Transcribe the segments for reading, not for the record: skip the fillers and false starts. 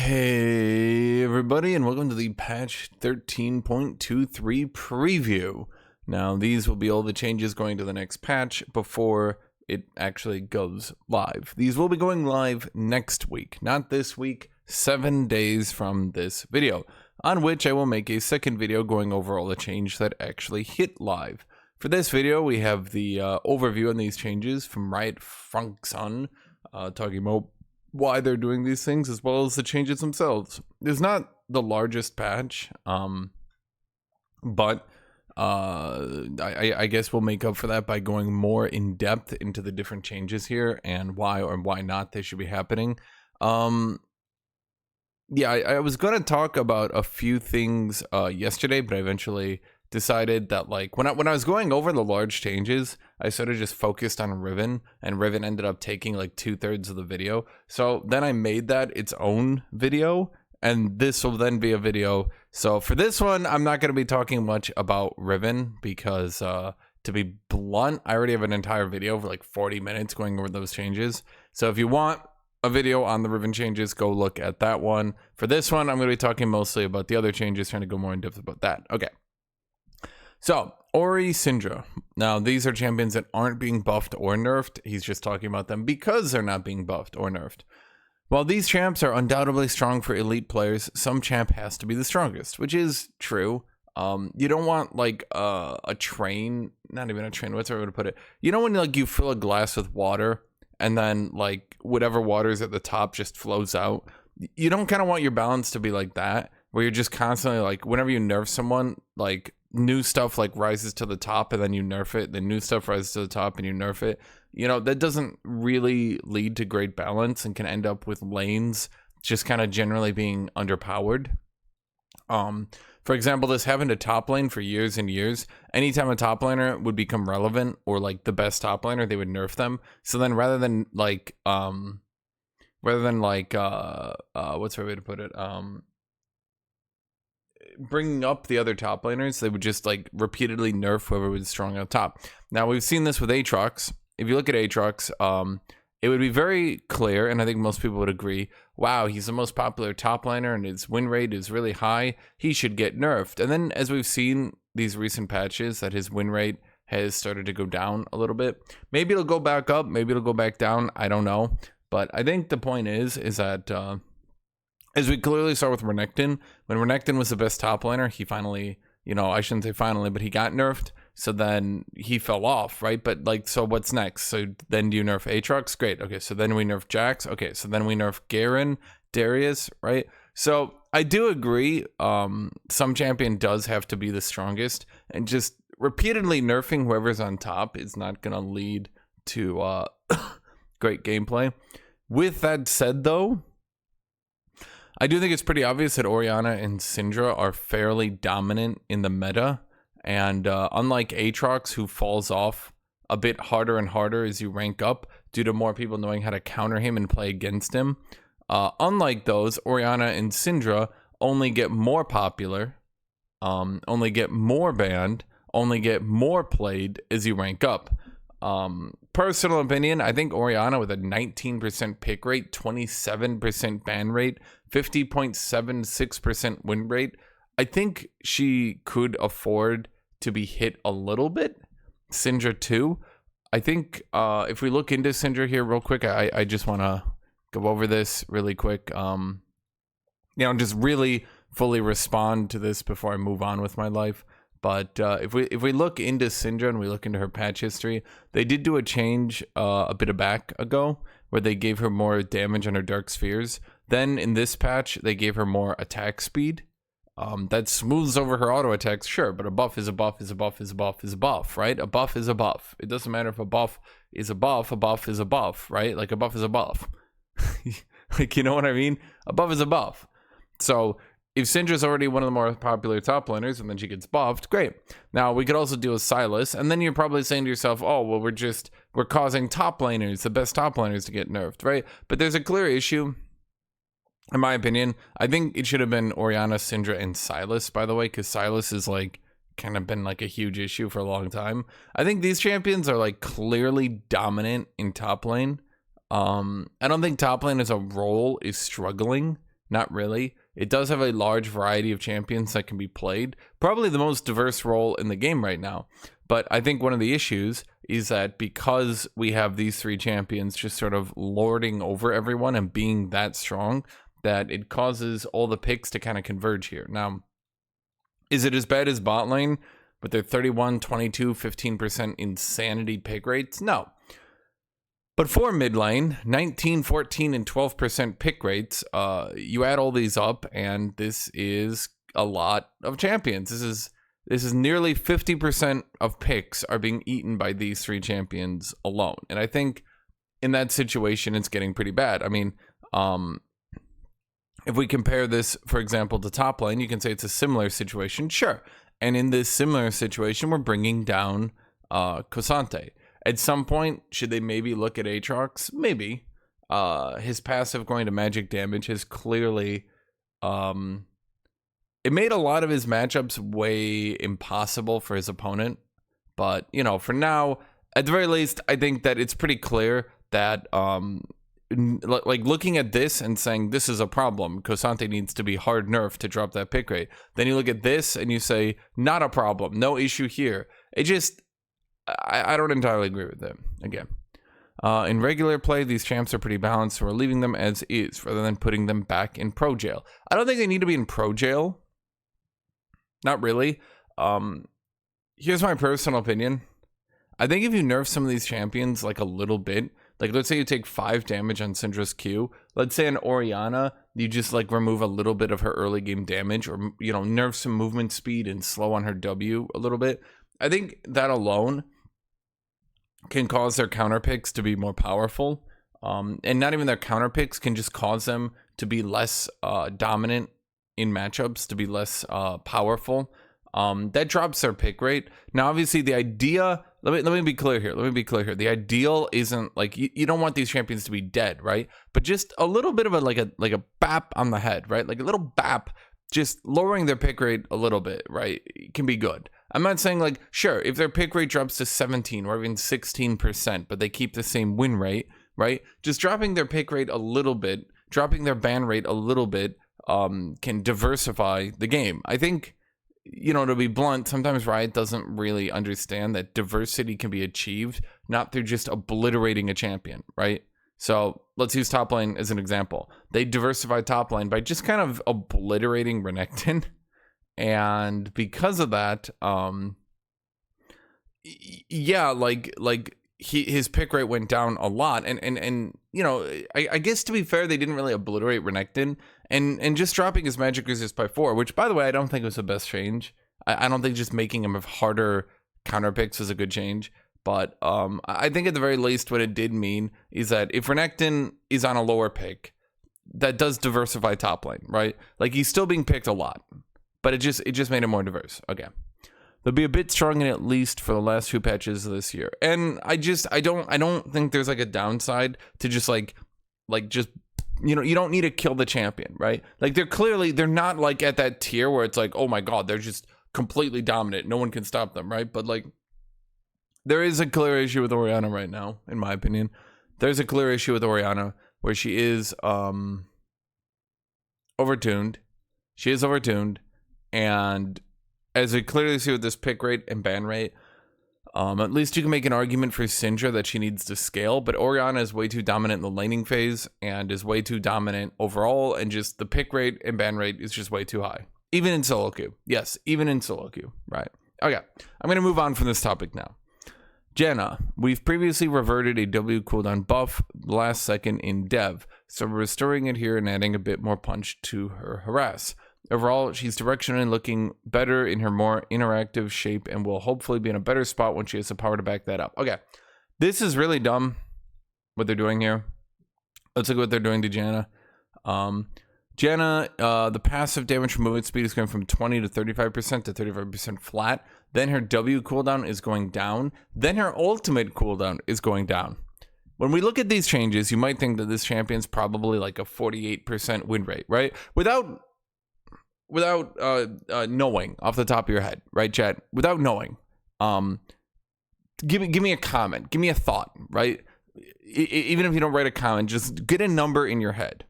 Hey everybody, and welcome to the patch 13.23 preview. Now these will be all the changes going to the next patch before it actually goes live. These will be going live next week, not this week, 7 days from this video, on which I will make a second video going over all the changes that actually hit live. For this video, we have the overview on these changes from Riot Funkson, talking about why they're doing these things, as well as the changes themselves. It's not the largest patch, but I guess we'll make up for that by going more in depth into the different changes here and why or why not they should be happening. Yeah, I was gonna talk about a few things yesterday, but I eventually decided that, like, when I was going over the large changes, I sort of just focused on Riven, and Riven ended up taking like 2/3 of the video. So then I made that its own video, and this will then be a video. So for this one, I'm not going to be talking much about Riven because, to be blunt, I already have an entire video for like 40 minutes going over those changes. So if you want a video on the Riven changes, go look at that one. For this one, I'm going to be talking mostly about the other changes, trying to go more in depth about that. Okay. So, Ori, Syndra. Now, these are champions that aren't being buffed or nerfed. He's just talking about them because they're not being buffed or nerfed. While these champs are undoubtedly strong for elite players, some champ has to be the strongest, which is true. You don't want, like, a train, not even a train, what's the right way to put it? You know when, like, you fill a glass with water and then, like, whatever water is at the top just flows out? You don't kind of want your balance to be like that, where you're just constantly, like, whenever you nerf someone, like, new stuff like rises to the top and then you nerf it, then new stuff rises to the top and you nerf it. You know, that doesn't really lead to great balance and can end up with lanes just kind of generally being underpowered. For example, this happened to top lane for years and years. Anytime a top laner would become relevant or like the best top laner, they would nerf them. So then rather than like what's the right way to put it, bringing up the other top laners, they would just like repeatedly nerf whoever was strong on top. Now we've seen this with Aatrox. If you look at Aatrox, it would be very clear, and I think most people would agree, wow, he's the most popular top laner and his win rate is really high, he should get nerfed. And then as we've seen these recent patches, that his win rate has started to go down a little bit. Maybe it'll go back up, maybe it'll go back down, I don't know. But I think the point is that as we clearly saw with Renekton, when Renekton was the best top laner, he finally, you know, I shouldn't say finally, but he got nerfed. So then he fell off, right? But like, so what's next? So then do you nerf Aatrox? Great. Okay, so then we nerf Jax. Okay, so then we nerf Garen, Darius, right? So I do agree, some champion does have to be the strongest, and just repeatedly nerfing whoever's on top is not going to lead to great gameplay. With that said, though, I do think it's pretty obvious that Orianna and Syndra are fairly dominant in the meta, and unlike Aatrox, who falls off a bit harder and harder as you rank up due to more people knowing how to counter him and play against him, unlike those, Orianna and Syndra only get more popular, only get more banned, only get more played as you rank up. Personal opinion, I think Orianna with a 19% pick rate, 27% ban rate, 50.76% win rate, I think she could afford to be hit a little bit. Syndra too. I think if we look into Syndra here real quick, I just want to go over this really quick. You know, just really fully respond to this before I move on with my life. But if we look into Syndra and we look into her patch history, they did do a change a bit back ago where they gave her more damage on her Dark Spheres. Then in this patch, they gave her more attack speed. That smooths over her auto attacks, sure, but a buff is a buff is a buff is a buff is a buff, right? A buff is a buff. It doesn't matter if a buff is a buff is a buff, right? Like a buff is a buff. Like, you know what I mean? A buff is a buff. So if Syndra's already one of the more popular top laners and then she gets buffed, great. Now, we could also deal with Sylas, and then you're probably saying to yourself, oh, well, we're causing top laners, the best top laners, to get nerfed, right? But there's a clear issue, in my opinion. I think it should have been Orianna, Syndra, and Sylas, by the way, because Sylas is like kind of been like a huge issue for a long time. I think these champions are like clearly dominant in top lane. I don't think top lane as a role is struggling. Not really. It does have a large variety of champions that can be played. Probably the most diverse role in the game right now. But I think one of the issues is that because we have these 3 champions just sort of lording over everyone and being that strong, that it causes all the picks to kind of converge here. Now, is it as bad as bot lane with their 31, 22, 15% insanity pick rates? No. But for mid lane, 19, 14, and 12% pick rates, you add all these up, and this is a lot of champions. This is nearly 50% of picks are being eaten by these 3 champions alone. And I think in that situation, it's getting pretty bad. I mean, if we compare this, for example, to top lane, you can say it's a similar situation. Sure. And in this similar situation, we're bringing down K'Sante. At some point, should they maybe look at Aatrox? Maybe. His passive going to magic damage has clearly... it made a lot of his matchups way impossible for his opponent. But, you know, for now, at the very least, I think that it's pretty clear that... like looking at this and saying this is a problem, K'Sante needs to be hard nerfed to drop that pick rate. Then you look at this and you say not a problem, no issue here. It just I don't entirely agree with them. Again, in regular play, these champs are pretty balanced, so we're leaving them as is rather than putting them back in pro jail. I don't think they need to be in pro jail. Not really. Here's my personal opinion. I think if you nerf some of these champions like a little bit, like let's say you take 5 damage on Syndra's Q, let's say an Orianna, you just like remove a little bit of her early game damage, or, you know, nerf some movement speed and slow on her W a little bit. I think that alone can cause their counter picks to be more powerful. And not even their counter picks can just cause them to be less dominant in matchups, to be less powerful. That drops their pick rate. Now, obviously, the idea... Let me be clear here. The ideal isn't like you don't want these champions to be dead, right? But just a little bit of a like a bap on the head, right? Like a little bap, just lowering their pick rate a little bit, right? It can be good. I'm not saying like, sure, if their pick rate drops to 17 or even 16%, but they keep the same win rate, right? Just dropping their pick rate a little bit, dropping their ban rate a little bit, can diversify the game. I think, you know, to be blunt, sometimes Riot doesn't really understand that diversity can be achieved not through just obliterating a champion, right? So let's use top lane as an example. They diversified top lane by just kind of obliterating Renekton. And because of that, yeah, his pick rate went down a lot. And you know, I guess to be fair, they didn't really obliterate Renekton. And just dropping his magic resist by 4, which, by the way, I don't think was the best change. I don't think just making him have harder counter picks was a good change. But I think at the very least what it did mean is that if Renekton is on a lower pick, that does diversify top lane, right? Like, he's still being picked a lot, but it just made it more diverse. Okay. They'll be a bit strong in at least for the last 2 patches of this year. And I don't think there's like a downside to just like just, you know, you don't need to kill the champion, right? Like, they're not like at that tier where it's like, oh my God, they're just completely dominant. No one can stop them, right? But like, there is a clear issue with Orianna right now, in my opinion. There's a clear issue with Orianna where she is overtuned. She is overtuned. And as we clearly see with this pick rate and ban rate, at least you can make an argument for Syndra that she needs to scale, but Orianna is way too dominant in the laning phase and is way too dominant overall, and just the pick rate and ban rate is just way too high. Even in solo queue. Yes, even in solo queue. Right. Okay, I'm going to move on from this topic now. Janna, we've previously reverted a W cooldown buff last second in dev, so we're restoring it here and adding a bit more punch to her harass. Overall, she's directionally looking better in her more interactive shape and will hopefully be in a better spot when she has the power to back that up. Okay, this is really dumb, what they're doing here. Let's look at what they're doing to Janna. Janna, the passive damage from movement speed is going from 20 to 35% to 35% flat. Then her W cooldown is going down. Then her ultimate cooldown is going down. When we look at these changes, you might think that this champion's probably like a 48% win rate, right? Without knowing off the top of your head, right, chat? Without knowing, give me a comment, give me a thought, right? Even if you don't write a comment, just get a number in your head.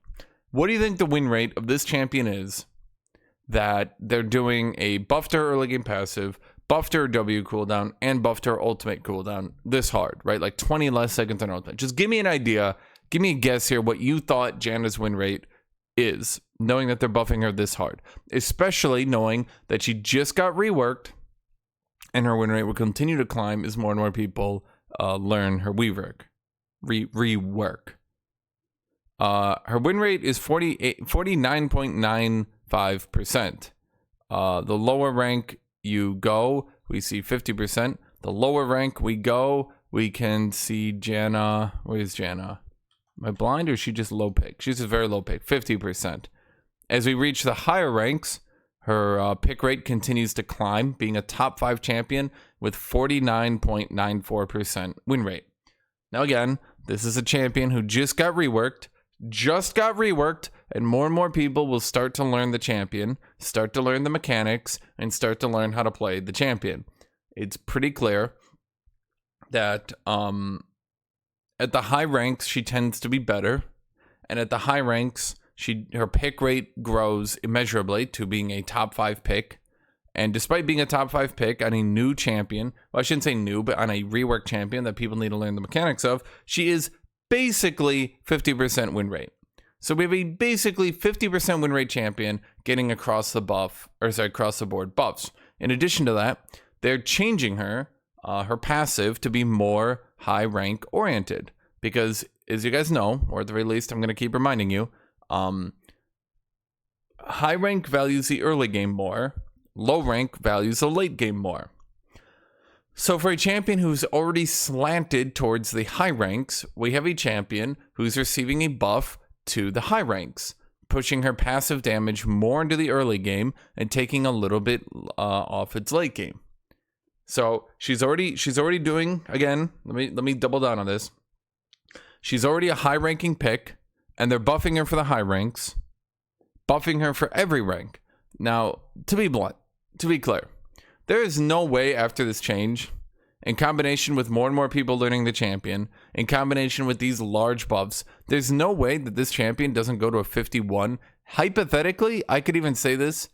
What do you think the win rate of this champion is that they're doing a buff to her early game passive, buff to her W cooldown, and buff to her ultimate cooldown this hard, right? Like 20 less seconds on ultimate. Just give me an idea. Give me a guess here what you thought Janna's win rate is, knowing that they're buffing her this hard. Especially knowing that she just got reworked and her win rate will continue to climb as more and more people learn her rework. Her win rate is 49.95%. The lower rank you go, we see 50%. The lower rank we go, we can see Janna. Where's Janna? Am I blind or is she just low pick? She's a very low pick, 50%. As we reach the higher ranks, her pick rate continues to climb, being a top 5 champion with 49.94% win rate. Now again, this is a champion who just got reworked, and more people will start to learn the champion, start to learn the mechanics, and start to learn how to play the champion. It's pretty clear that at the high ranks, she tends to be better, and at the high ranks, her pick rate grows immeasurably to being a top 5 pick. And despite being a top 5 pick on a new champion, well, I shouldn't say new, but on a reworked champion that people need to learn the mechanics of, she is basically 50% win rate. So we have a basically 50% win rate champion getting across the board buffs. In addition to that, they're changing her passive to be more high rank oriented, because as you guys know, or at the very least, I'm going to keep reminding you, high rank values the early game more, low rank values the late game more. So for a champion who's already slanted towards the high ranks, we have a champion who's receiving a buff to the high ranks, pushing her passive damage more into the early game and taking a little bit off its late game. So she's already doing, again, let me double down on this. She's already a high ranking pick, and they're buffing her for the high ranks, buffing her for every rank. Now, to be blunt, to be clear, there is no way after this change, in combination with more and more people learning the champion, in combination with these large buffs, there's no way that this champion doesn't go to a 51. Hypothetically, I could even say this,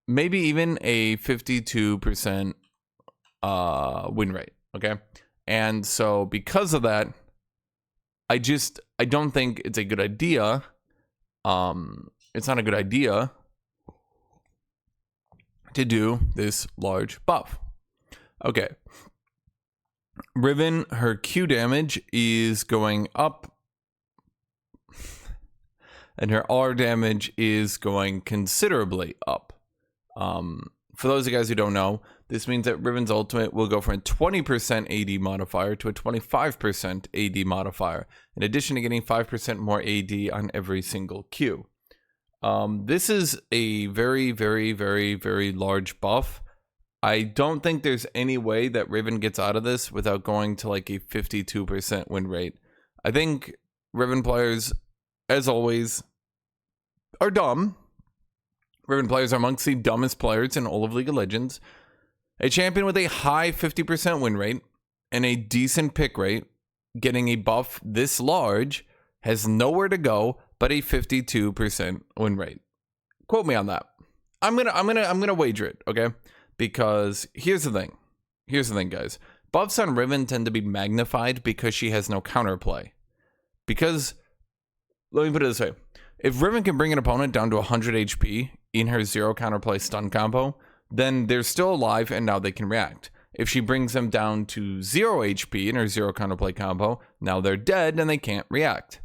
maybe even a 52% win rate, okay? And so because of that, I don't think it's a good idea. It's not a good idea to do this large buff. Okay. Riven, her Q damage is going up, and her R damage is going considerably up. For those of you guys who don't know, this means that Riven's ultimate will go from a 20% AD modifier to a 25% AD modifier, in addition to getting 5% more AD on every single Q. This is a very, very, very, very large buff. I don't think there's any way that Riven gets out of this without going to like a 52% win rate. I think Riven players, as always, are dumb. Riven players are amongst the dumbest players in all of League of Legends. A champion with a high 50% win rate and a decent pick rate, getting a buff this large, has nowhere to go but a 52% win rate. Quote me on that. I'm gonna wager it, okay? Because here's the thing, guys. Buffs on Riven tend to be magnified because she has no counterplay. Because, let me put it this way. If Riven can bring an opponent down to 100 HP in her 0 counterplay stun combo, then they're still alive and now they can react. If she brings them down to 0 HP in her 0 counterplay combo, now they're dead and they can't react.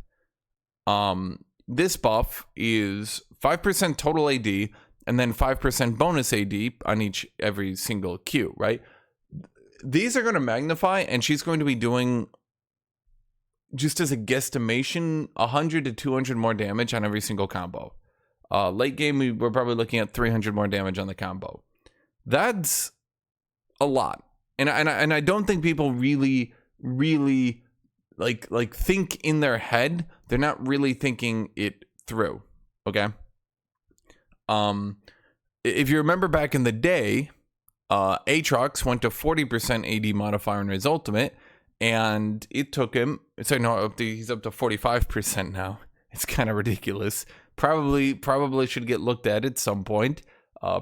This buff is 5% total AD and then 5% bonus AD on every single Q, right? These are going to magnify, and she's going to be doing, just as a guesstimation, 100 to 200 more damage on every single combo. Late game, we're probably looking at 300 more damage on the combo. That's a lot, and I don't think people really like think in their head. They're not really thinking it through. Okay. If you remember back in the day, Aatrox went to 40% AD modifier in his ultimate, and it took him. Sorry, no, he's up to 45% now. It's kind of ridiculous, Probably should get looked at some point.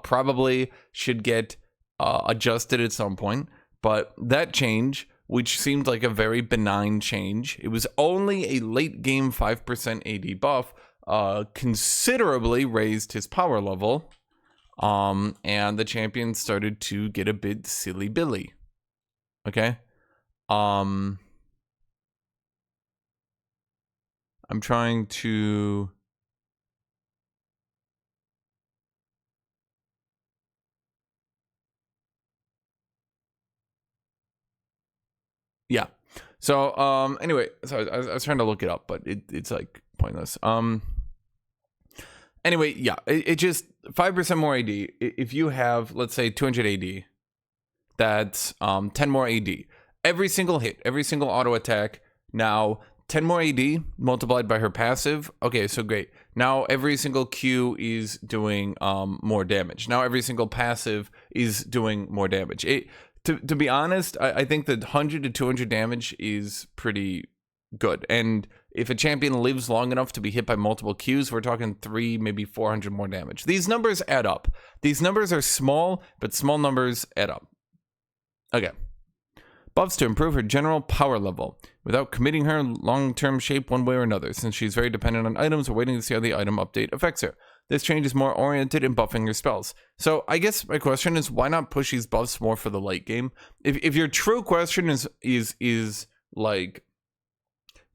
Probably should get adjusted at some point. But that change, which seemed like a very benign change, it was only a late game 5% AD buff, considerably raised his power level. And the champion started to get a bit silly billy. Okay. I'm trying to. Yeah. So anyway, so I was trying to look it up, but it's like pointless. Anyway, yeah, it just 5% more AD. If you have, let's say, 200 AD, that's 10 more AD. Every single hit, every single auto attack. Now 10 more AD multiplied by her passive. Okay, so great. Now every single Q is doing more damage. Now every single passive is doing more damage. To be honest, I think that 100 to 200 damage is pretty good. And if a champion lives long enough to be hit by multiple Qs, we're talking 300, maybe 400 more damage. These numbers add up. These numbers are small, but small numbers add up. Okay. Buffs to improve her general power level without committing her long-term shape one way or another, since she's very dependent on items. We're waiting to see how the item update affects her. This change is more oriented in buffing her spells. So I guess my question is, why not push these buffs more for the late game? If your true question is like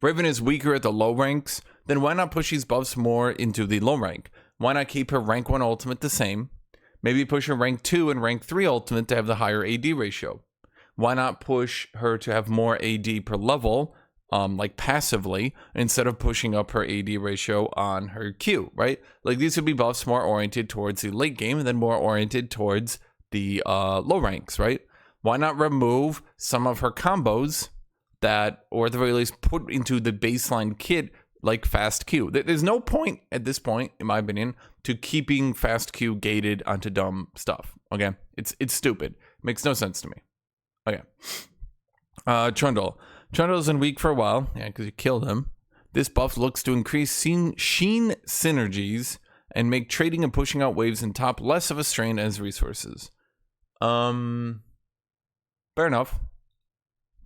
Riven is weaker at the low ranks, then why not push these buffs more into the low rank? Why not keep her rank 1 ultimate the same? Maybe push her rank 2 and rank 3 ultimate to have the higher AD ratio. Why not push her to have more AD per level, like passively, instead of pushing up her AD ratio on her Q, right? Like, these would be buffs more oriented towards the late game and then more oriented towards the low ranks, right? Why not remove some of her combos that, or at the very least, put into the baseline kit, like fast Q? There's no point at this point, in my opinion, to keeping fast Q gated onto dumb stuff, okay? It's stupid. It makes no sense to me. Okay. Trundle. Trundle's been weak for a while. Yeah, because you killed him. This buff looks to increase Sheen synergies and make trading and pushing out waves in top less of a strain as resources. Fair enough.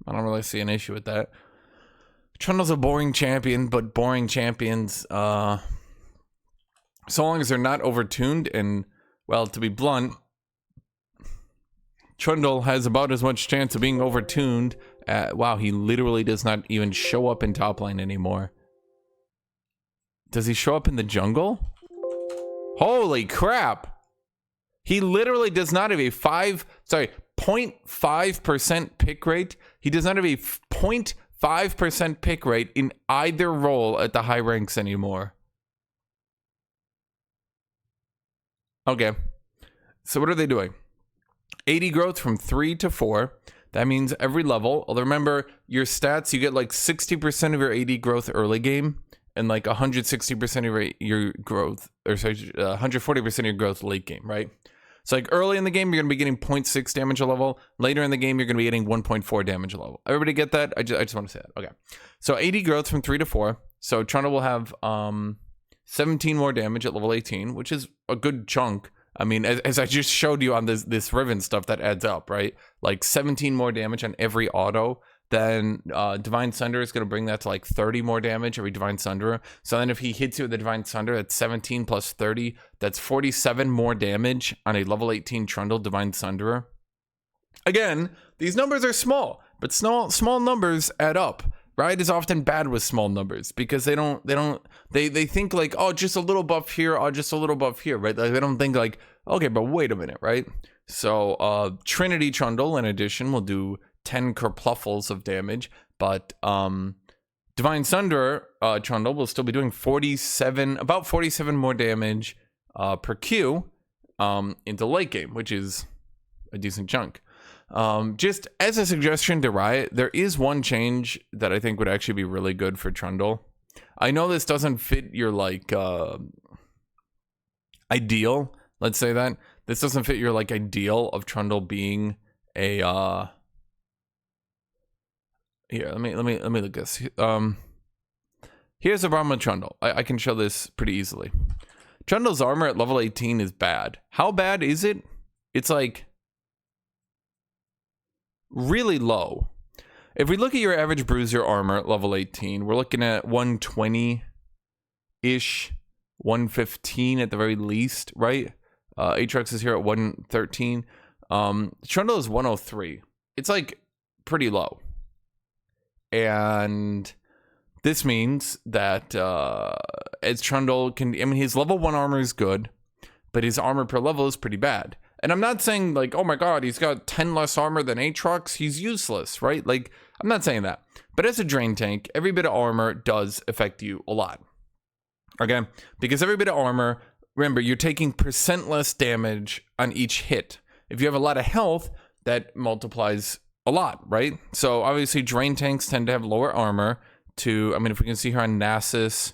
I don't really see an issue with that. Trundle's a boring champion, but boring champions, so long as they're not overtuned and, well, to be blunt, Trundle has about as much chance of being overtuned. Wow, he literally does not even show up in top lane anymore. Does he show up in the jungle? Holy crap! He literally does not have a 0.5% pick rate. He does not have a 0.5% pick rate in either role at the high ranks anymore. Okay. So what are they doing? 80 growth from 3 to 4. That means every level. Although remember, your stats, you get like 60% of your 80 growth early game and like 160% of your growth, or sorry, 140% of your growth late game, right? So like early in the game, you're going to be getting 0.6 damage a level. Later in the game, you're going to be getting 1.4 damage a level. Everybody get that? I just want to say that. Okay. So 80 growth from 3 to 4. So Trundle will have 17 more damage at level 18, which is a good chunk. I mean, as I just showed you on this Riven stuff, that adds up, right? Like 17 more damage on every auto. Then Divine Sunder is going to bring that to like 30 more damage every Divine Sunderer. So then if he hits you with the Divine Sunder, that's 17 plus 30. That's 47 more damage on a level 18 Trundle Divine Sunderer. Again, these numbers are small, but small numbers add up. Riot is often bad with small numbers because they think like, oh, just a little buff here, oh, just a little buff here, right? Like, they don't think like, okay, but wait a minute, right? So Trinity Trundle, in addition, will do 10 kerpluffles of damage, but Divine Sunder Trundle will still be doing about 47 more damage per Q into late game, which is a decent chunk. Just as a suggestion to Riot, there is one change that I think would actually be really good for Trundle. I know this doesn't fit your like ideal, let's say that. This doesn't fit your like ideal of Trundle being a here, let me look at this. Here's the problem with Trundle. I can show this pretty easily. Trundle's armor at level 18 is bad. How bad is it? It's like really low. If we look at your average bruiser armor at level 18, we're looking at 120-ish, 115 at the very least, right? Aatrox is here at 113. Trundle is 103. It's like pretty low. And this means that as Trundle can, I mean, his level 1 armor is good, but his armor per level is pretty bad. And I'm not saying like, oh my god, he's got 10 less armor than Aatrox, he's useless, right? Like, I'm not saying that. But as a drain tank, every bit of armor does affect you a lot. Okay? Because every bit of armor, remember, you're taking % less damage on each hit. If you have a lot of health, that multiplies a lot, right? So obviously drain tanks tend to have lower armor to, I mean, if we can see here on Nasus,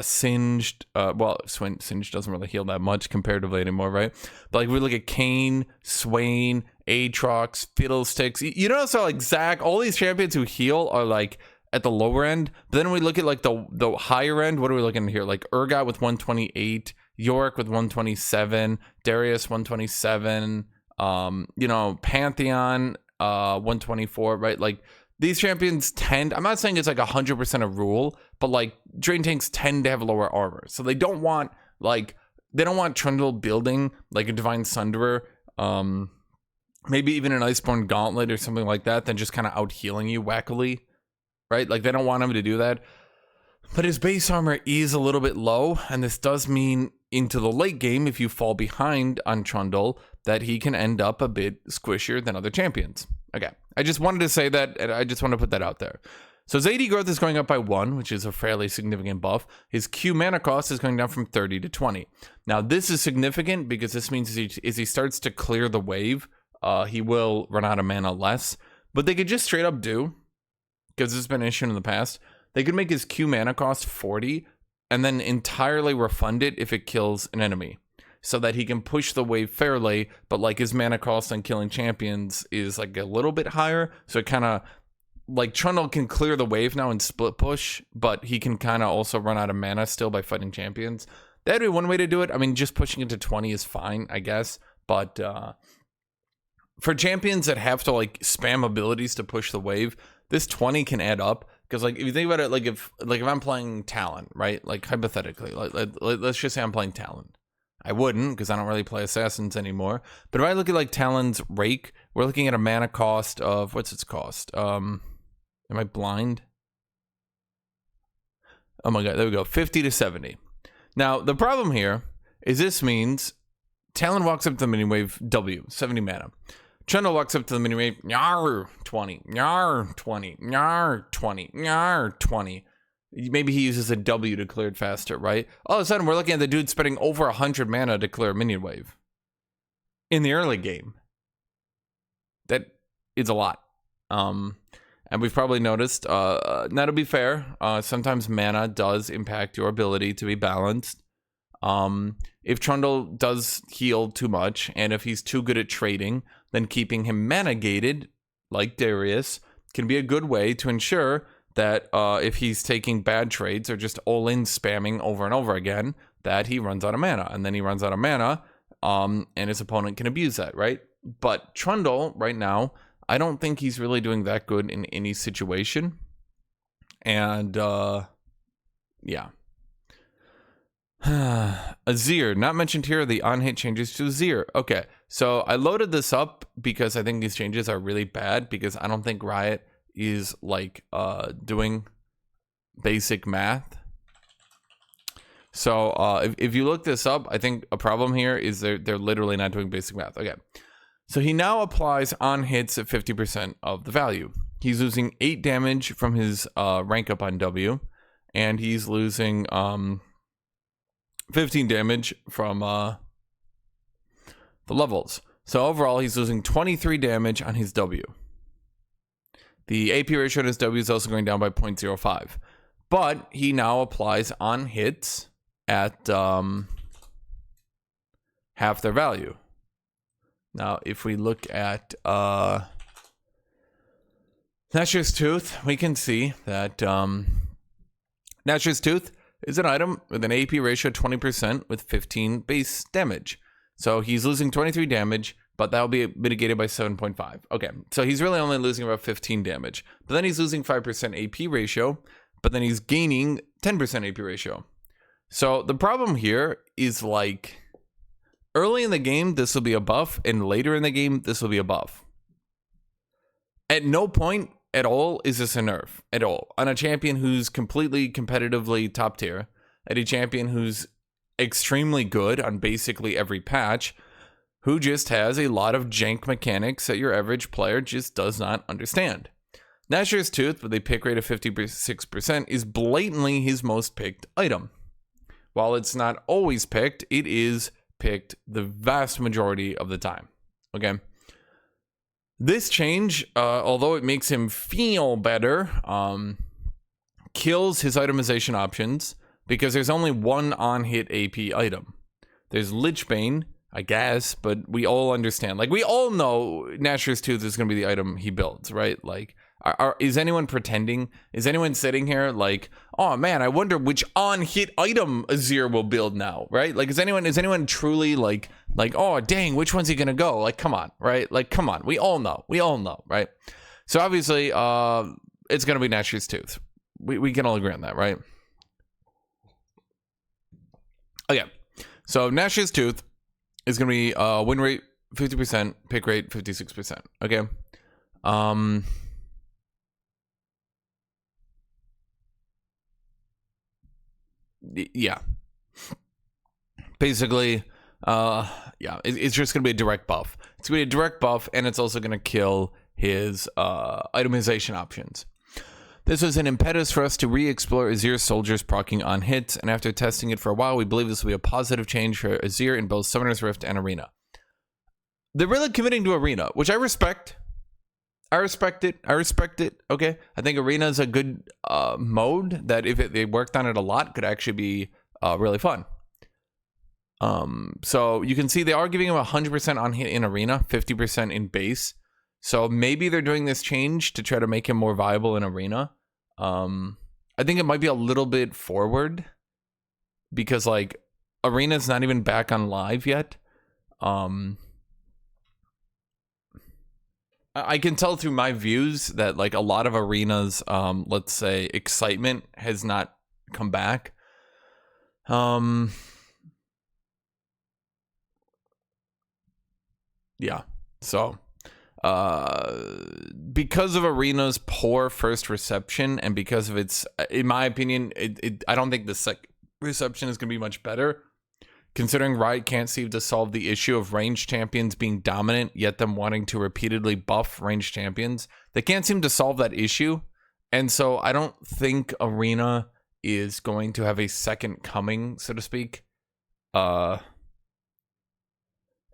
Singed, well, Singed doesn't really heal that much comparatively anymore, right? But like we look at Kayn, Swain, Aatrox, Fiddlesticks, you notice how like Zac, all these champions who heal are like at the lower end. But then we look at like the higher end, what are we looking at here? Like Urgot with 128, Yorick with 127, Darius 127, you know, Pantheon 124, right? Like these champions tend, I'm not saying it's like 100% a rule, but like drain tanks tend to have lower armor. So they don't want like, they don't want Trundle building like a Divine Sunderer, maybe even an Iceborne Gauntlet or something like that, then just kind of out healing you wackily, right? Like they don't want him to do that. But his base armor is a little bit low, and this does mean into the late game, if you fall behind on Trundle, that he can end up a bit squishier than other champions. Okay, I just wanted to say that, and I just want to put that out there. So his AD growth is going up by 1, which is a fairly significant buff. His Q mana cost is going down from 30 to 20. Now, this is significant because this means as he starts to clear the wave, he will run out of mana less. But they could just straight up do, because this has been an issue in the past, they could make his Q mana cost 40 and then entirely refund it if it kills an enemy, so that he can push the wave fairly, but like his mana cost on killing champions is like a little bit higher. So it kind of like Trundle can clear the wave now and split push, but he can kind of also run out of mana still by fighting champions. That'd be one way to do it. I mean, just pushing it to 20 is fine, I guess. But for champions that have to like spam abilities to push the wave, this 20 can add up. Because like if you think about it, like if I'm playing Talon, right? Like hypothetically, let's just say I'm playing Talon. I wouldn't, because I don't really play assassins anymore. But if I look at like Talon's Rake, we're looking at a mana cost of, what's its cost? Am I blind? Oh my god, there we go, 50 to 70. Now the problem here is this means Talon walks up to the mini wave W, 70 mana. Trundle walks up to the mini wave, nyar 20, nyar 20, nyar 20, nyar 20. Maybe he uses a W to clear it faster, right? All of a sudden, we're looking at the dude spending over 100 mana to clear a minion wave in the early game. That is a lot. And we've probably noticed, now to be fair, sometimes mana does impact your ability to be balanced. If Trundle does heal too much, and if he's too good at trading, then keeping him mana gated, like Darius, can be a good way to ensure that if he's taking bad trades or just all-in spamming over and over again, that he runs out of mana. And then he runs out of mana, and his opponent can abuse that, right? But Trundle, right now, I don't think he's really doing that good in any situation. And, yeah. Azir, not mentioned here, the on-hit changes to Azir. Okay, so I loaded this up because I think these changes are really bad, because I don't think Riot is like doing basic math. So if you look this up, I think a problem here is they're literally not doing basic math. Okay, so he now applies on hits at 50% of the value. He's losing 8 damage from his rank up on W, and he's losing 15 damage from the levels. So overall, he's losing 23 damage on his W. The AP ratio on his W is also going down by 0.05. But he now applies on hits at half their value. Now, if we look at Nashor's Tooth, we can see that Nashor's Tooth is an item with an AP ratio of 20% with 15 base damage. So he's losing 23 damage, but that will be mitigated by 7.5. Okay, so he's really only losing about 15 damage. But then he's losing 5% AP ratio, but then he's gaining 10% AP ratio. So the problem here is like early in the game, this will be a buff, and later in the game, this will be a buff. At no point at all is this a nerf at all on a champion who's completely competitively top tier, at a champion who's extremely good on basically every patch, who just has a lot of jank mechanics that your average player just does not understand. Nashor's Tooth, with a pick rate of 56%, is blatantly his most picked item. While it's not always picked, it is picked the vast majority of the time. Okay? This change, although it makes him feel better, kills his itemization options because there's only one on-hit AP item. There's Lichbane, I guess, but we all understand. Like, we all know Nashor's Tooth is going to be the item he builds, right? Like, is anyone pretending? Is anyone sitting here like, oh man, I wonder which on-hit item Azir will build now, right? Like, is anyone truly like, oh dang, which one's he gonna go? Like, come on, right? Like, come on, we all know, right? So obviously, it's gonna be Nashor's Tooth. We can all agree on that, right? Okay, so Nashor's Tooth is gonna be win rate 50%, pick rate 56%. Okay, yeah, basically, yeah, it's just gonna be a direct buff. It's gonna be a direct buff, and it's also gonna kill his itemization options. This was an impetus for us to re-explore Azir's soldiers proccing on hits, and after testing it for a while, we believe this will be a positive change for Azir in both Summoner's Rift and Arena. They're really committing to Arena, which I respect. I respect it. Okay, I think Arena is a good mode that, if they worked on it a lot, could actually be really fun. So you can see they are giving him 100% on hit in Arena, 50% in base. So maybe they're doing this change to try to make him more viable in Arena. I think it might be a little bit forward because like Arena's not even back on live yet. I can tell through my views that like a lot of Arena's let's say excitement has not come back. Yeah, so because of Arena's poor first reception, and because of its, in my opinion, I don't think the second reception is going to be much better, considering Riot can't seem to solve the issue of ranged champions being dominant, yet them wanting to repeatedly buff ranged champions. They can't seem to solve that issue, and so I don't think Arena is going to have a second coming, so to speak.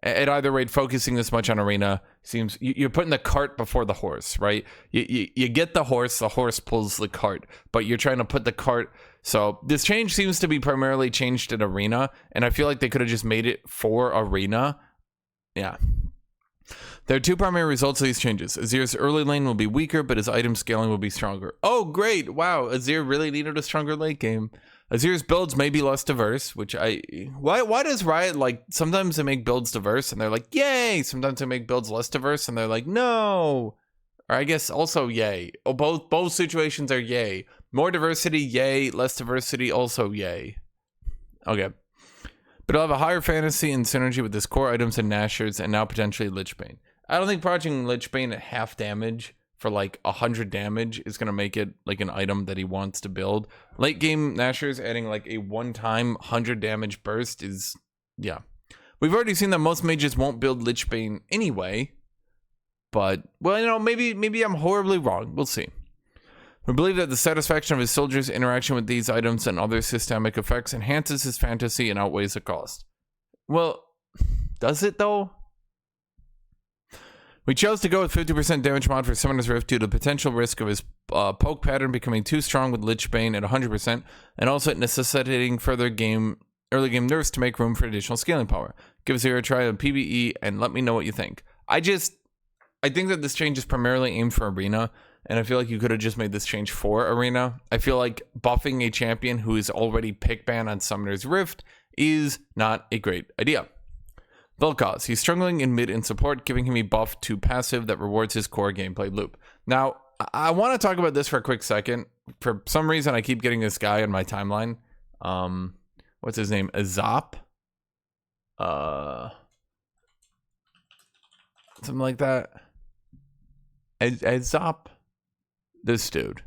At either rate, focusing this much on Arena seems you're putting the cart before the horse, right? You get the horse pulls the cart, but you're trying to put the cart. So this change seems to be primarily changed at Arena, and I feel like they could have just made it for Arena. Yeah. There are two primary results of these changes. Azir's early lane will be weaker, but his item scaling will be stronger. Oh, great. Wow, Azir really needed a stronger late game. Azir's builds may be less diverse, which why does Riot, like, sometimes they make builds diverse and they're like, yay! Sometimes they make builds less diverse and they're like, no! Or I guess also yay. Oh, both situations are yay. More diversity, yay. Less diversity, also yay. Okay. But I'll have a higher fantasy and synergy with his core items and Nashor's, and now potentially Lichbane. I don't think protecting Lichbane at half damage for like 100 damage is going to make it like an item that he wants to build. Late game Nashor's adding like a one-time 100 damage burst is, yeah. We've already seen that most mages won't build Lichbane anyway, but, well, you know, maybe I'm horribly wrong. We'll see. We believe that the satisfaction of his soldiers' interaction with these items and other systemic effects enhances his fantasy and outweighs the cost. Well, does it though? We chose to go with 50% damage mod for Summoner's Rift due to the potential risk of his poke pattern becoming too strong with Lichbane at 100%, and also necessitating further early game nerfs to make room for additional scaling power. Give Azir a try on PvE and let me know what you think. I think that this change is primarily aimed for Arena, and I feel like you could have just made this change for Arena. I feel like buffing a champion who is already pick ban on Summoner's Rift is not a great idea. Vel'Koz, he's struggling in mid and support, giving him a buff to passive that rewards his core gameplay loop. Now, I want to talk about this for a quick second. For some reason, I keep getting this guy on my timeline. What's his name? Azop? Something like that. Azop? This dude.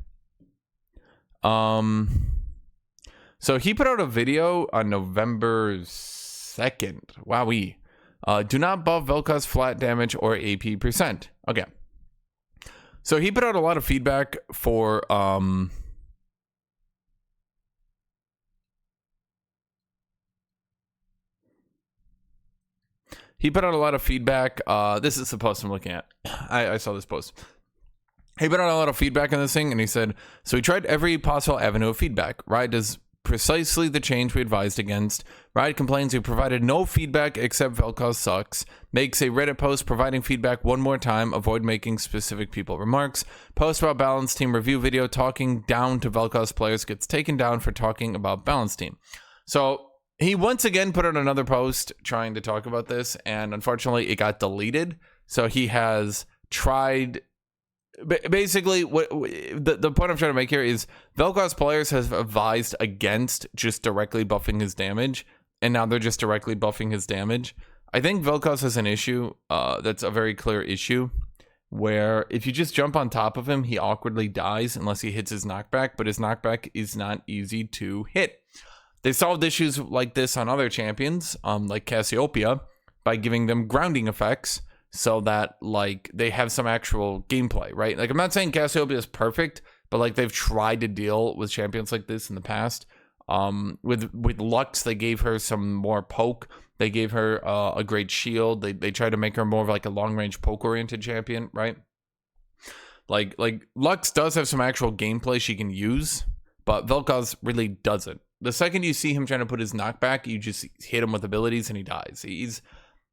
So he put out a video on November 2nd. Wowee. Do not buff Vel'Koz flat damage or AP percent. Okay. So he put out a lot of feedback for this is the post I'm looking at. I saw this post. He put out a lot of feedback on this thing, and he said, so he tried every possible avenue of feedback. Riot does precisely the change we advised against. Riot complains we provided no feedback except Vel'Koz sucks. Makes a Reddit post providing feedback one more time. Avoid making specific people remarks. Post about balance team review video talking down to Vel'Koz players gets taken down for talking about balance team. So he once again put out another post trying to talk about this, and unfortunately it got deleted. So he has tried. Basically, what the point I'm trying to make here is Vel'Koz players have advised against just directly buffing his damage, and now they're just directly buffing his damage. I think Vel'Koz has an issue that's a very clear issue, where if you just jump on top of him, he awkwardly dies unless he hits his knockback, but his knockback is not easy to hit. They solved issues like this on other champions, like Cassiopeia, by giving them grounding effects, so that like they have some actual gameplay, right? Like I'm not saying Cassiopeia is perfect, but like they've tried to deal with champions like this in the past. With Lux, they gave her some more poke. They gave her a great shield. They tried to make her more of like a long range poke oriented champion, right? Like Lux does have some actual gameplay she can use, but Vel'Koz really doesn't. The second you see him trying to put his knockback, you just hit him with abilities and he dies.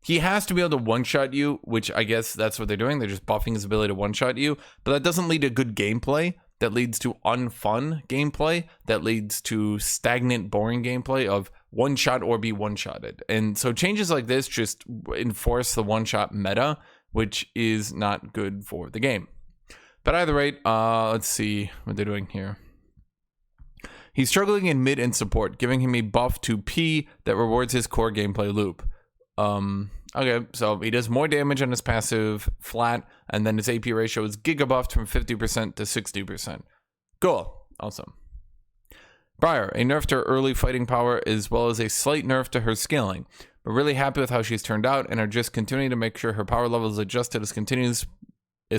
He has to be able to one-shot you, which I guess that's what they're doing. They're just buffing his ability to one-shot you. But that doesn't lead to good gameplay. That leads to unfun gameplay. That leads to stagnant, boring gameplay of one-shot or be one-shotted. And so changes like this just enforce the one-shot meta, which is not good for the game. But either rate, let's see what they're doing here. He's struggling in mid and support, giving him a buff to P that rewards his core gameplay loop. Okay, so he does more damage on his passive flat, and then his AP ratio is gigabuffed from 50% to 60%. Cool. Awesome. Briar, a nerf to her early fighting power as well as a slight nerf to her scaling. We're really happy with how she's turned out and are just continuing to make sure her power level is adjusted as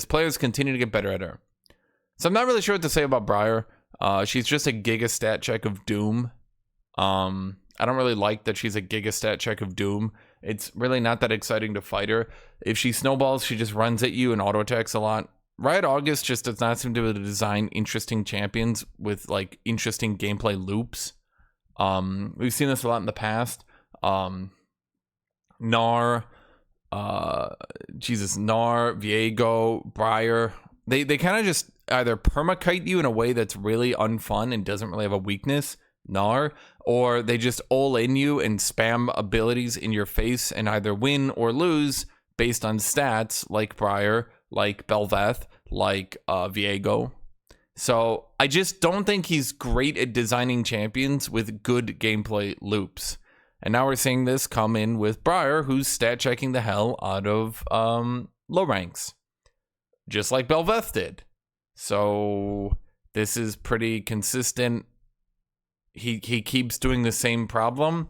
players continue to get better at her. So I'm not really sure what to say about Briar. She's just a giga stat check of Doom. I don't really like that she's a giga stat check of Doom. It's really not that exciting to fight her. If she snowballs, she just runs at you and auto attacks a lot. Riot August just does not seem to be able to design interesting champions with like interesting gameplay loops. We've seen this a lot in the past. Gnar, Viego, Briar. They kind of just either permakite you in a way that's really unfun and doesn't really have a weakness, Gnar, or they just all in you and spam abilities in your face and either win or lose based on stats like Briar, like Bel'Veth, like Viego. So I just don't think he's great at designing champions with good gameplay loops. And now we're seeing this come in with Briar, who's stat checking the hell out of low ranks, just like Bel'Veth did. So this is pretty consistent. He keeps doing the same problem.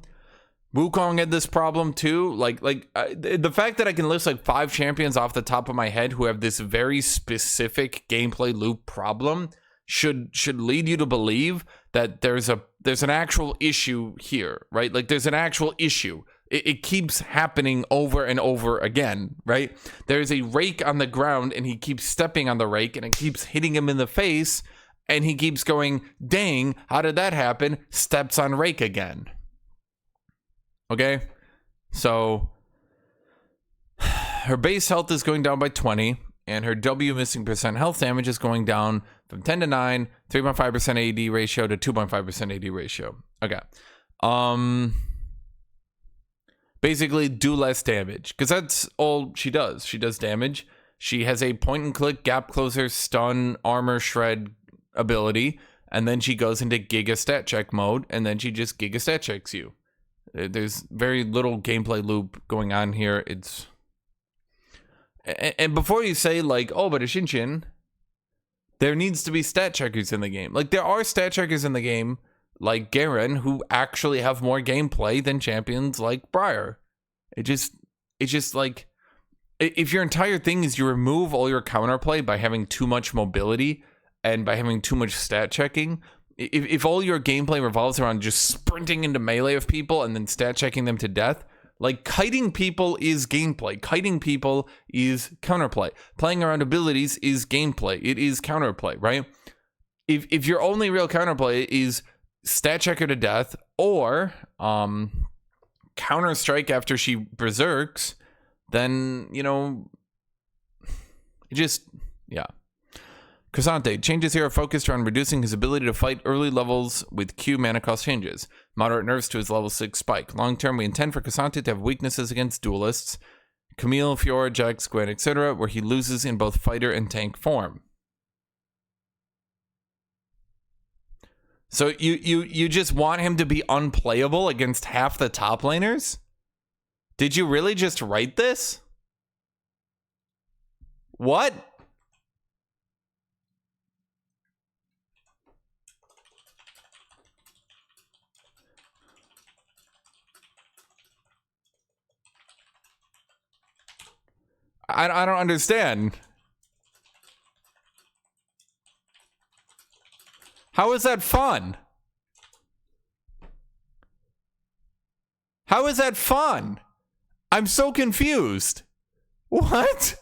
Wukong had this problem too. The fact that I can list like 5 champions off the top of my head who have this very specific gameplay loop problem should lead you to believe that there's an actual issue here, right? Like there's an actual issue. It keeps happening over and over again, right? There's a rake on the ground and he keeps stepping on the rake and it keeps hitting him in the face. And he keeps going, dang, how did that happen? Steps on rake again. Okay? So, her base health is going down by 20. and her W missing percent health damage is going down from 10 to 9, 3.5% AD ratio to 2.5% AD ratio. Okay. Basically do less damage, because that's all she does. She does damage. She has a point and click, gap closer, stun, armor shred ability, and then she goes into giga stat check mode, and then she just giga stat checks you. There's very little gameplay loop going on here. It's... And before you say, like, oh, but Hashinshin, there needs to be stat checkers in the game. Like, there are stat checkers in the game, like Garen, who actually have more gameplay than champions like Briar. It's just like, if your entire thing is you remove all your counterplay by having too much mobility and by having too much stat checking, if all your gameplay revolves around just sprinting into melee of people and then stat checking them to death, like, kiting people is gameplay. Kiting people is counterplay. Playing around abilities is gameplay. It is counterplay, right? If your only real counterplay is stat checker to death or counter strike after she berserks, then, you know, it just, yeah. K'Sante, changes here are focused around reducing his ability to fight early levels with Q mana cost changes. Moderate nerfs to his level 6 spike. Long term, we intend for K'Sante to have weaknesses against duelists, Camille, Fiora, Jax, Gwen, etc., where he loses in both fighter and tank form. So you just want him to be unplayable against half the top laners? Did you really just write this? What? I don't understand. How is that fun? How is that fun? I'm so confused. What?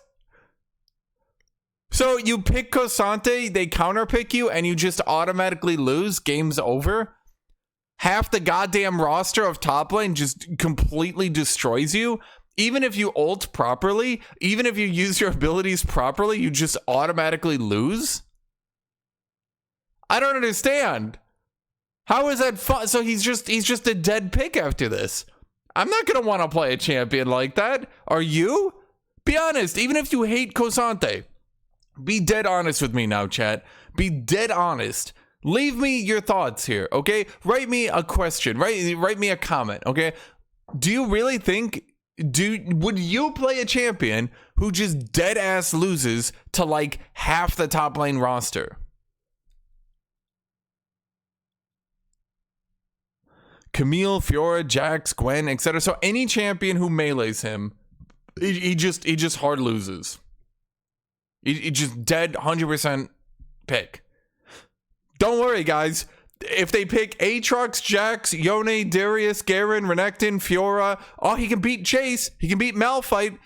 So you pick K'Sante, they counterpick you, and you just automatically lose? Game's over? Half the goddamn roster of top lane just completely destroys you? Even if you ult properly, even if you use your abilities properly, you just automatically lose? I don't understand. How is that fun? So he's just a dead pick after this. I'm not going to want to play a champion like that. Are you? Be honest. Even if you hate K'Sante, be dead honest with me now, chat. Be dead honest. Leave me your thoughts here, okay? Write me a question. Write me a comment, okay? Do you really think... would you play a champion who just dead ass loses to like half the top lane roster? Camille, Fiora, Jax, Gwen, etc. So any champion who melees him, he just hard loses. He just dead 100% pick. Don't worry, guys. If they pick Aatrox, Jax, Yone, Darius, Garen, Renekton, Fiora, oh, he can beat Chase. He can beat Malphite.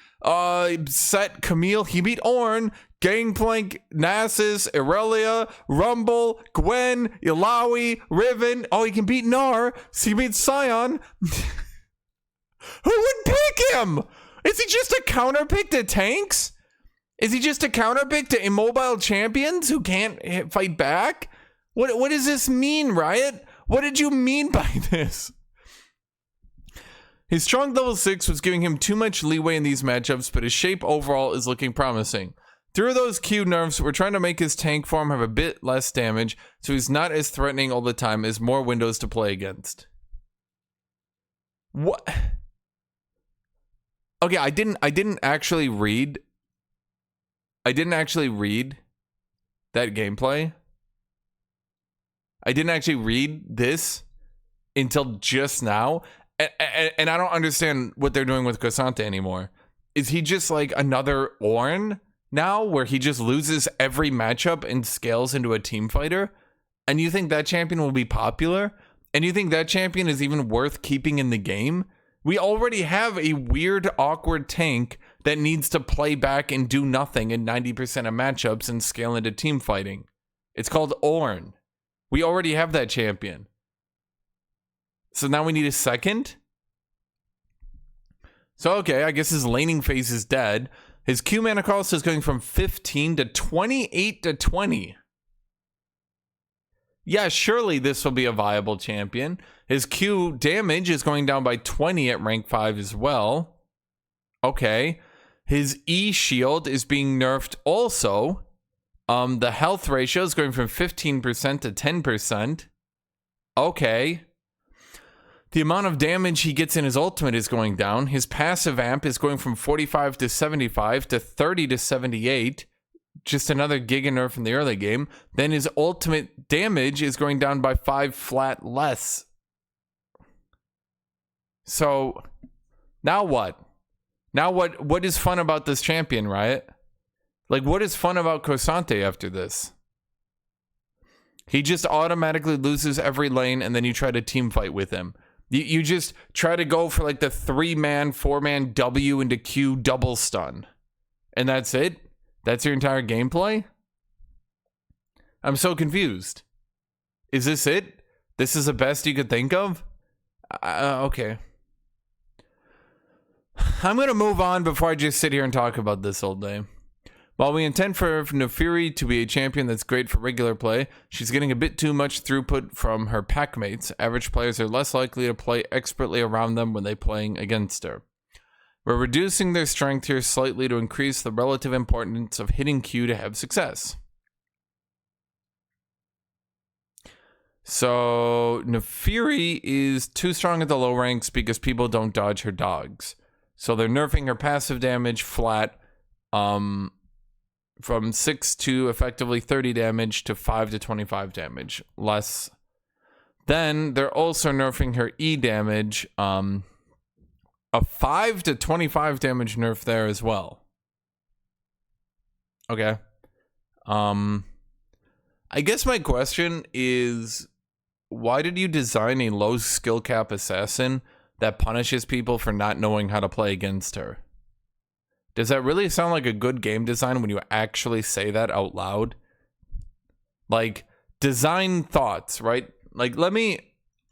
Set, Camille. He beat Ornn, Gangplank, Nasus, Irelia, Rumble, Gwen, Illaoi, Riven. Oh, he can beat Gnar. So he beat Sion. Who would pick him? Is he just a counter pick to tanks? Is he just a counter pick to immobile champions who can't fight back? What does this mean, Riot? What did you mean by this? His strong level 6 was giving him too much leeway in these matchups, but his shape overall is looking promising. Through those Q nerfs, we're trying to make his tank form have a bit less damage, so he's not as threatening all the time as more windows to play against. What? Okay, I didn't actually read that gameplay. I didn't actually read this until just now, and I don't understand what they're doing with K'Sante anymore. Is he just like another Ornn now, where he just loses every matchup and scales into a team fighter? And you think that champion will be popular? And you think that champion is even worth keeping in the game? We already have a weird, awkward tank that needs to play back and do nothing in 90% of matchups and scale into team fighting. It's called Ornn. We already have that champion. So now we need a second? So, okay, I guess his laning phase is dead. His Q mana cost is going from 15 to 28 to 20. Yeah, surely this will be a viable champion. His Q damage is going down by 20 at rank 5 as well. Okay. His E shield is being nerfed also. The health ratio is going from 15% to 10%. Okay. The amount of damage he gets in his ultimate is going down. His passive amp is going from 45 to 75 to 30 to 78. Just another giga nerf in the early game. Then his ultimate damage is going down by 5 flat less. So, now what? Now what is fun about this champion, right? Like, what is fun about K'Sante after this? He just automatically loses every lane, and then you try to team fight with him. You just try to go for like the 3-man, 4-man W into Q double stun. And that's it? That's your entire gameplay? I'm so confused. Is this it? This is the best you could think of? Okay. I'm going to move on before I just sit here and talk about this all day. While we intend for Naafiri to be a champion that's great for regular play, she's getting a bit too much throughput from her packmates. Average players are less likely to play expertly around them when they're playing against her. We're reducing their strength here slightly to increase the relative importance of hitting Q to have success. So, Naafiri is too strong at the low ranks because people don't dodge her dogs. So they're nerfing her passive damage flat, from 6 to effectively 30 damage to 5 to 25 damage less. Then they're also nerfing her E damage, a 5 to 25 damage nerf there as well. Okay. I guess my question is, why did you design a low skill cap assassin that punishes people for not knowing how to play against her? Does that really sound like a good game design when you actually say that out loud? Like, design thoughts, right? Like, let me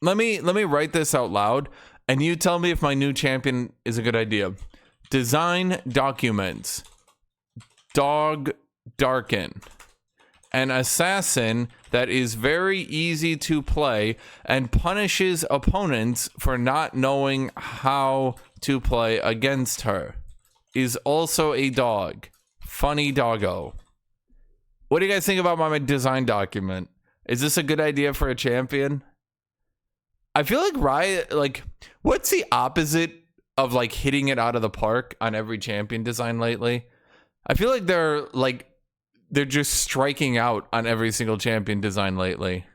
write this out loud, and you tell me if my new champion is a good idea. Design documents. Dog Darken. An assassin that is very easy to play and punishes opponents for not knowing how to play against her. Is also a dog. Funny doggo. What do you guys think about my design document? Is this a good idea for a champion? I feel like Riot, like, what's the opposite of like hitting it out of the park on every champion design lately? I feel like they're just striking out on every single champion design lately.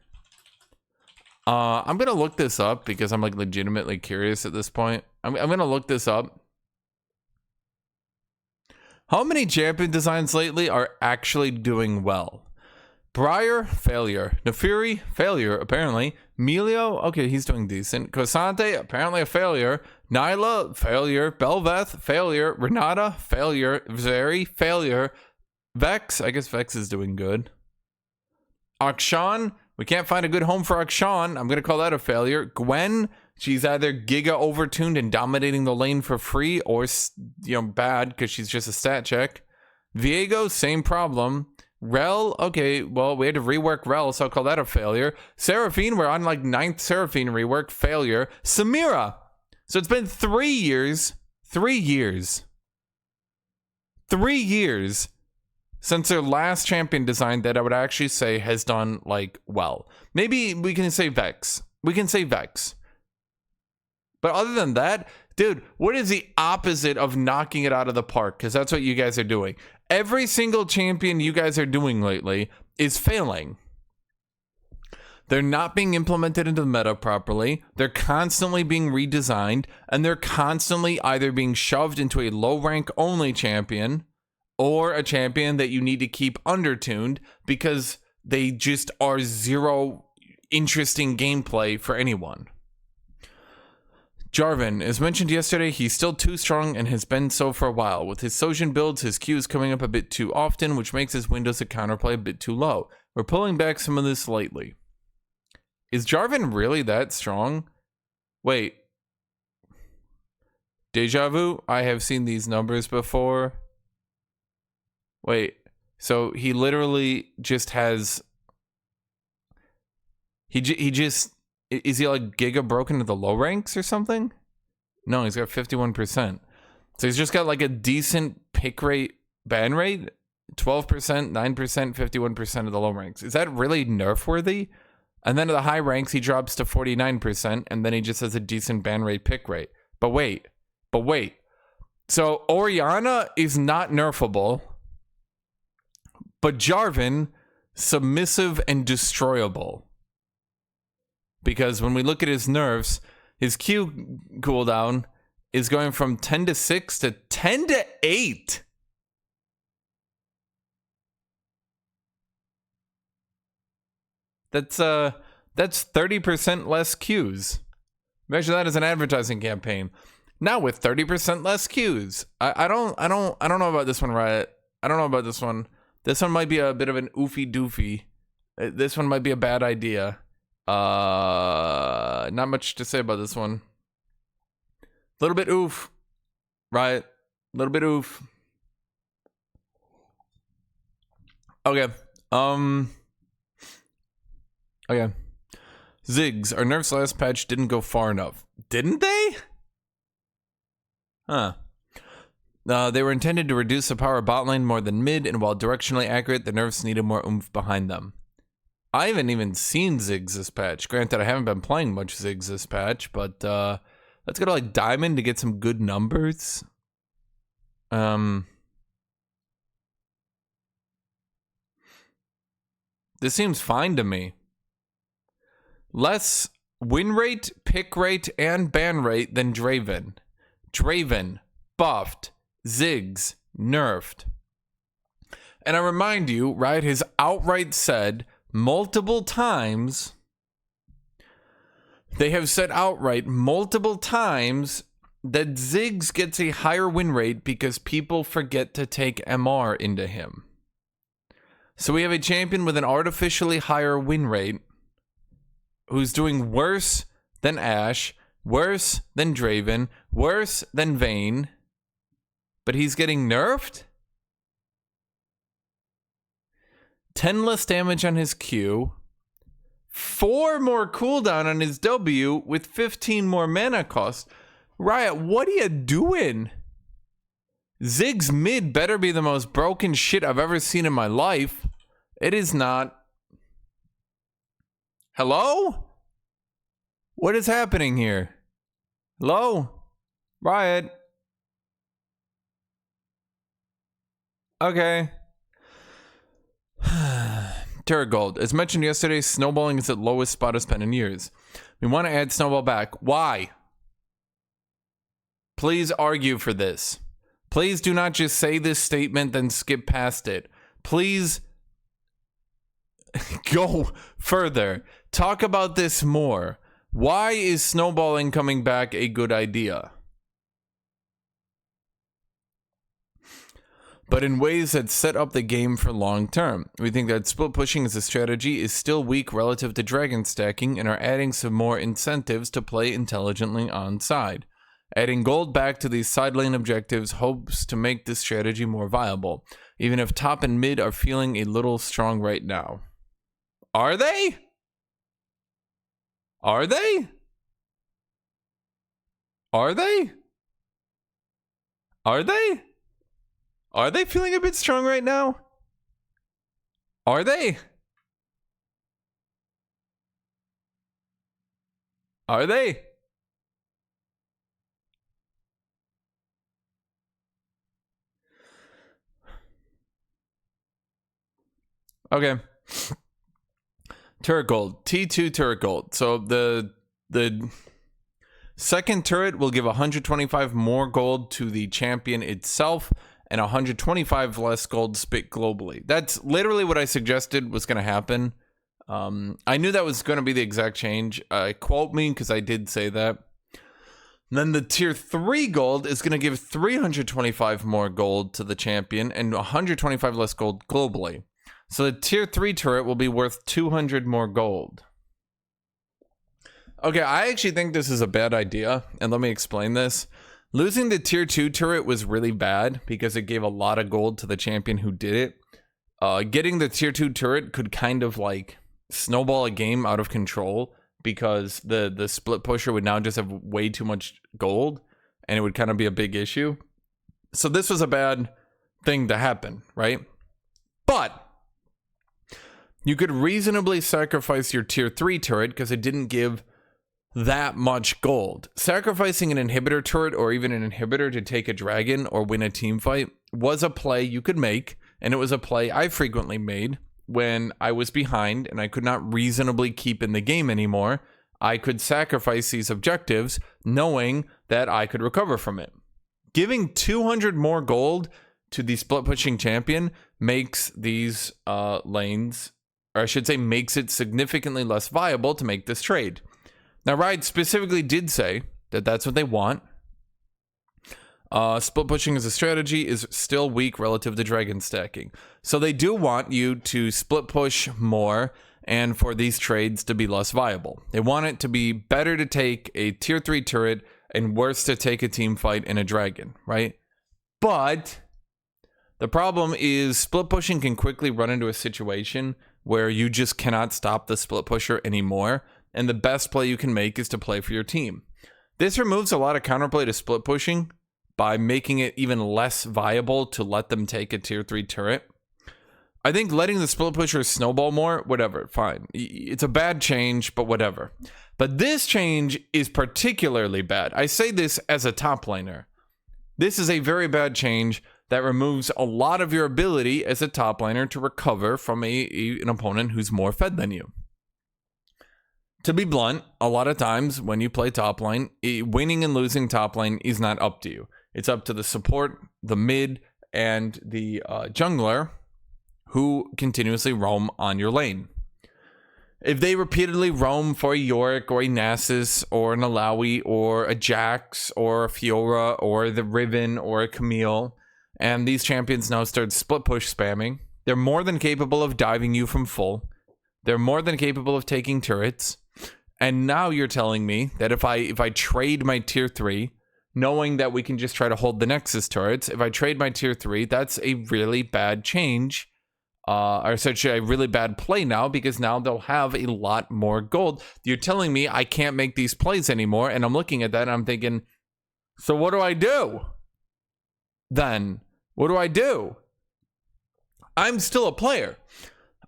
I'm gonna look this up because I'm like legitimately curious at this point. I'm gonna look this up. How many champion designs lately are actually doing well? Briar, failure. Naafiri, failure, apparently. Melio, okay, he's doing decent. K'Sante, apparently a failure. Nyla, failure. Bel'Veth, failure. Renata, failure. Zeri, failure. Vex, I guess Vex is doing good. Akshan, we can't find a good home for Akshan. I'm going to call that a failure. Gwen, she's either giga overtuned and dominating the lane for free, or, you know, bad because she's just a stat check. Viego, same problem. Rel, okay, well, we had to rework Rel, so I'll call that a failure. Seraphine, we're on like 9th Seraphine rework, failure. Samira, so it's been 3 years. 3 years. 3 years since their last champion design that I would actually say has done, like, well. Maybe we can say Vex. We can say Vex. But other than that, dude, what is the opposite of knocking it out of the park? Because that's what you guys are doing. Every single champion you guys are doing lately is failing. They're not being implemented into the meta properly. They're constantly being redesigned. And they're constantly either being shoved into a low rank only champion, or a champion that you need to keep undertuned because they just are zero interesting gameplay for anyone. Jarvan, as mentioned yesterday, he's still too strong and has been so for a while. With his Sojin builds, his Q is coming up a bit too often, which makes his windows of counterplay a bit too low. We're pulling back some of this lately. Is Jarvan really that strong? Wait. Deja vu? I have seen these numbers before. Wait, so he literally just has... He just... Is he like Giga broken to the low ranks or something? No, he's got 51%. So he's just got like a decent pick rate, ban rate. 12%, 9%, 51% of the low ranks. Is that really nerf worthy? And then at the high ranks, he drops to 49%, and then he just has a decent ban rate, pick rate. But wait. So Orianna is not nerfable, but Jarvan, submissive and destroyable. Because when we look at his nerfs, his Q cooldown is going from 10 to 6 to 10 to 8. That's 30% less Qs. Measure that as an advertising campaign. Now with 30% less Qs. I don't know about this one, Riot. I don't know about this one. This one might be a bit of an oofy doofy. This one might be a bad idea. Not much to say about this one. A little bit oof. Riot. A little bit oof. Okay. Okay. Ziggs, our nerfs last patch didn't go far enough. Didn't they? Huh. They were intended to reduce the power of bot lane more than mid, and while directionally accurate, the nerfs needed more oomph behind them. I haven't even seen Ziggs this patch. Granted, I haven't been playing much Ziggs this patch, but let's go to like Diamond to get some good numbers. This seems fine to me. Less win rate, pick rate, and ban rate than Draven. Draven, buffed. Ziggs, nerfed. And I remind you, Riot has outright said multiple times, they have said outright multiple times that Ziggs gets a higher win rate because people forget to take MR into him. So we have a champion with an artificially higher win rate who's doing worse than Ashe, worse than Draven, worse than Vayne, but he's getting nerfed? 10 less damage on his Q, 4 more cooldown on his W with 15 more mana cost. Riot, what are you doing? Ziggs mid better be the most broken shit I've ever seen in my life. It is not. Hello? What is happening here? Hello? Riot? Okay. Turret Gold. As mentioned yesterday, snowballing is at lowest spot it's been in years. We want to add snowball back. Why? Please argue for this. Please do not just say this statement then skip past it. Please go further. Talk about this more. Why is snowballing coming back a good idea? But in ways that set up the game for long term. We think that split pushing as a strategy is still weak relative to dragon stacking and are adding some more incentives to play intelligently on side. Adding gold back to these side lane objectives hopes to make this strategy more viable, even if top and mid are feeling a little strong right now. Are they? Are they? Are they? Are they? Are they feeling a bit strong right now? Are they? Are they? Okay. Turret gold. T2 turret gold. So the second turret will give 125 more gold to the champion itself and 125 less gold spit globally. That's literally what I suggested was going to happen. I knew that was going to be the exact change. Quote me because I did say that. And then the tier 3 gold is going to give 325 more gold to the champion and 125 less gold globally. So the tier 3 turret will be worth 200 more gold. Okay, I actually think this is a bad idea, and let me explain this. Losing the tier 2 turret was really bad because it gave a lot of gold to the champion who did it. Getting the tier 2 turret could kind of like snowball a game out of control because the split pusher would now just have way too much gold and it would kind of be a big issue. So this was a bad thing to happen, right? But you could reasonably sacrifice your tier 3 turret because it didn't give that much gold. Sacrificing an inhibitor turret or even an inhibitor to take a dragon or win a team fight was a play you could make, and it was a play I frequently made when I was behind and I could not reasonably keep in the game anymore. I could sacrifice these objectives knowing that I could recover from it. Giving 200 more gold to the split pushing champion makes these lanes, or I should say makes it significantly less viable to make this trade. Now, Riot specifically did say that that's what they want. Split pushing as a strategy is still weak relative to dragon stacking. So they do want you to split push more and for these trades to be less viable. They want it to be better to take a tier 3 turret and worse to take a team fight in a dragon, right? But the problem is split pushing can quickly run into a situation where you just cannot stop the split pusher anymore. And the best play you can make is to play for your team. This removes a lot of counterplay to split pushing by making it even less viable to let them take a tier 3 turret. I think letting the split pushers snowball more, whatever, fine. It's a bad change, but whatever. But this change is particularly bad. I say this as a top laner. This is a very bad change that removes a lot of your ability as a top laner to recover from an opponent who's more fed than you. To be blunt, a lot of times when you play top lane, winning and losing top lane is not up to you. It's up to the support, the mid, and the jungler who continuously roam on your lane. If they repeatedly roam for a Yorick or a Nasus or an Alawi or a Jax or a Fiora or the Riven or a Camille, and these champions now start split push spamming, they're more than capable of diving you from full. They're more than capable of taking turrets. And now you're telling me that if I trade my tier 3, knowing that we can just try to hold the Nexus turrets, if I trade my tier 3, that's a really bad change. Or essentially a really bad play now, because now they'll have a lot more gold. You're telling me I can't make these plays anymore, and I'm looking at that and I'm thinking, so what do I do? Then, what do I do? I'm still a player.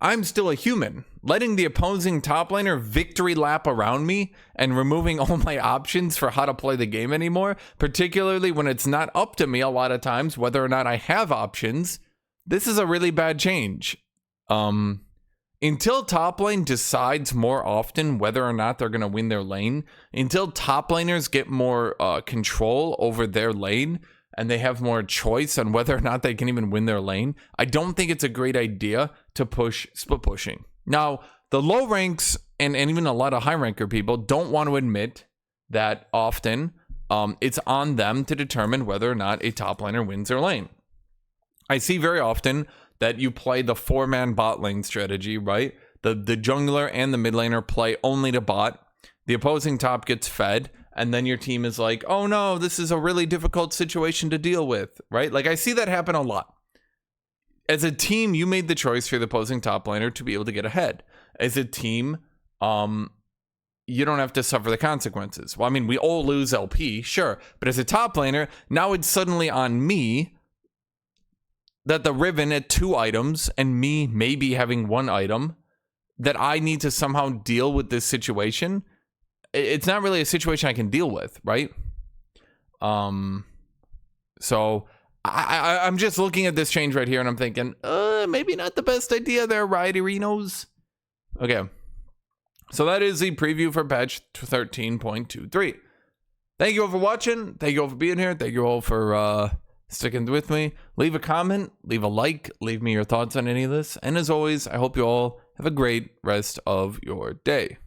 I'm still a human. Letting the opposing top laner victory lap around me and removing all my options for how to play the game anymore, particularly when it's not up to me a lot of times whether or not I have options, this is a really bad change. Until top lane decides more often whether or not they're going to win their lane, until top laners get more control over their lane, and they have more choice on whether or not they can even win their lane, I don't think it's a great idea to push split pushing. Now, the low ranks and even a lot of high ranker people don't want to admit that often it's on them to determine whether or not a top laner wins their lane. I see very often that you play the 4-man bot lane strategy, right? The jungler and the mid laner play only to bot. The opposing top gets fed, and then your team is like, oh no, this is a really difficult situation to deal with, right? Like, I see that happen a lot. As a team, you made the choice for the opposing top laner to be able to get ahead. As a team, you don't have to suffer the consequences. Well, I mean, we all lose LP, sure. But as a top laner, now it's suddenly on me that the Riven at 2 items and me maybe having 1 item, that I need to somehow deal with this situation. It's not really a situation I can deal with, right? So I'm just looking at this change right here and I'm thinking, maybe not the best idea there, right, Arenos? Okay. So that is the preview for patch 13.23. Thank you all for watching. Thank you all for being here. Thank you all for sticking with me. Leave a comment, leave a like, leave me your thoughts on any of this. And as always, I hope you all have a great rest of your day.